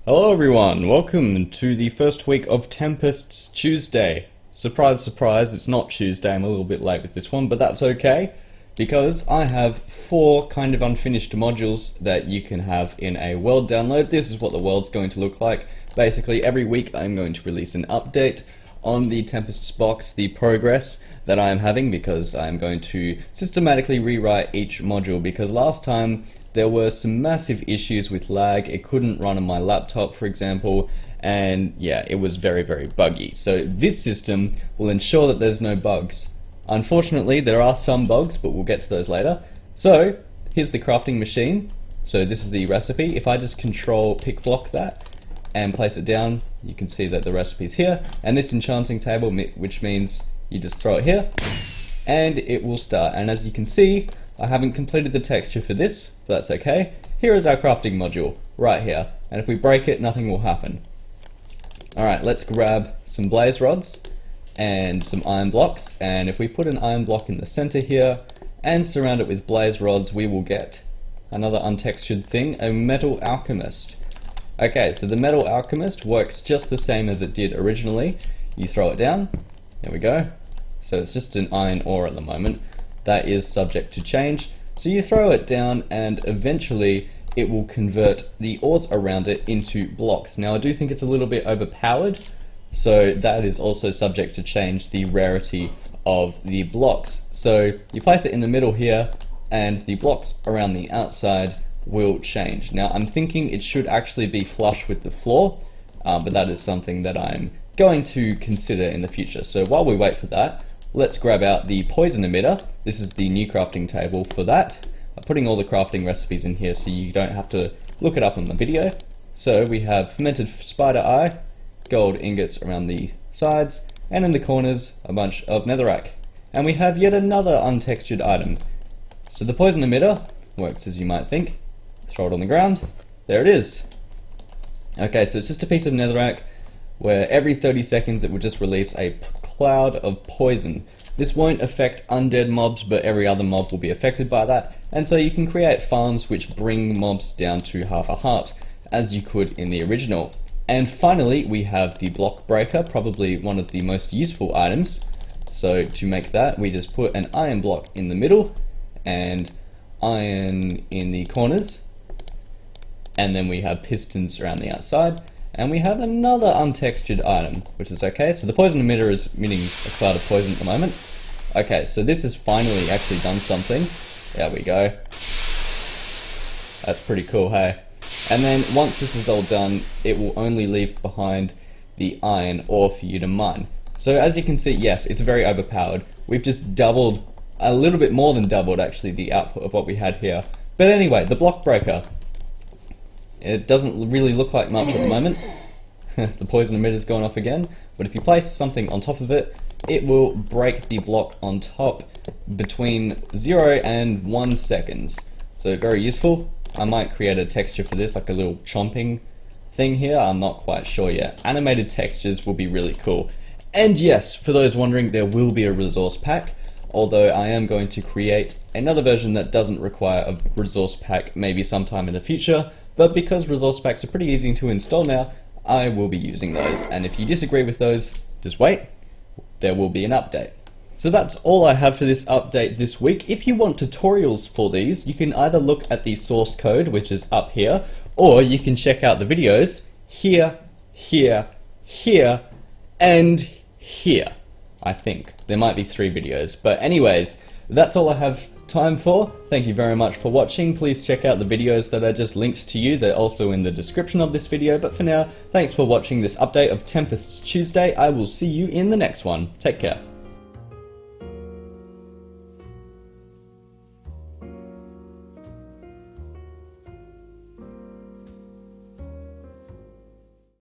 Hello everyone, welcome to the first week of Tempest's Tuesday. Surprise, surprise, it's not Tuesday, I'm a little bit late with this one, but that's okay, because I have 4 kind of unfinished modules that you can have in a world download. This is what the world's going to look like. Basically, every week I'm going to release an update on the Tempest Box, the progress that I am having, because I'm going to systematically rewrite each module, because last time there were some massive issues with lag. It couldn't run on my laptop, for example, and yeah, it was very, very buggy. So this system will ensure that there's no bugs. Unfortunately, there are some bugs, but we'll get to those later. So here's the crafting machine. So this is the recipe. If I just control pick block that and place it down, you can see that the recipe's here. And this enchanting table, which means you just throw it here and it will start. And as you can see, I haven't completed the texture for this, but that's okay. Here is our crafting module, right here. And if we break it, nothing will happen. Alright, let's grab some blaze rods and some iron blocks. And if we put an iron block in the center here and surround it with blaze rods, we will get another untextured thing, a metal alchemist. Okay, so the metal alchemist works just the same as it did originally. You throw it down, there we go. So it's just an iron ore at the moment. That is subject to change. So you throw it down and eventually it will convert the ores around it into blocks. Now I do think it's a little bit overpowered, so that is also subject to change, the rarity of the blocks. So you place it in the middle here and the blocks around the outside will change. Now I'm thinking it should actually be flush with the floor, but that is something that I'm going to consider in the future. So while we wait for that, let's grab out the poison emitter. This is the new crafting table for that. I'm putting all the crafting recipes in here so you don't have to look it up on the video. So we have fermented spider eye, gold ingots around the sides, and in the corners a bunch of netherrack. And we have yet another untextured item. So the poison emitter works as you might think. Throw it on the ground, there it is. Okay, so it's just a piece of netherrack where every 30 seconds it will just release a cloud of poison. This won't affect undead mobs, but every other mob will be affected by that, and so you can create farms which bring mobs down to half a heart, as you could in the original. And finally, we have the block breaker, probably one of the most useful items. So to make that, we just put an iron block in the middle, and iron in the corners, and then we have pistons around the outside. And we have another untextured item, which is okay. So the poison emitter is emitting a cloud of poison at the moment. Okay, so this has finally actually done something. There we go. That's pretty cool, hey? And then once this is all done, it will only leave behind the iron ore for you to mine. So as you can see, yes, it's very overpowered. We've just doubled, a little bit more than doubled actually, the output of what we had here. But anyway, the block breaker. It doesn't really look like much at the moment. The poison emitter's gone off again, but if you place something on top of it, it will break the block on top between 0 and 1 seconds. So very useful. I might create a texture for this, like a little chomping thing here, I'm not quite sure yet. Animated textures will be really cool. And yes, for those wondering, there will be a resource pack, although I am going to create another version that doesn't require a resource pack maybe sometime in the future. But because resource packs are pretty easy to install now, I will be using those. And if you disagree with those, just wait, there will be an update. So that's all I have for this update this week. If you want tutorials for these, you can either look at the source code, which is up here, or you can check out the videos here, here, here, and here. I think. There might be 3 videos. But anyways, that's all I have time for. Thank you very much for watching. Please check out the videos that I just linked to you. They're also in the description of this video. But for now, thanks for watching this update of Tempest's Tuesday. I will see you in the next one. Take care.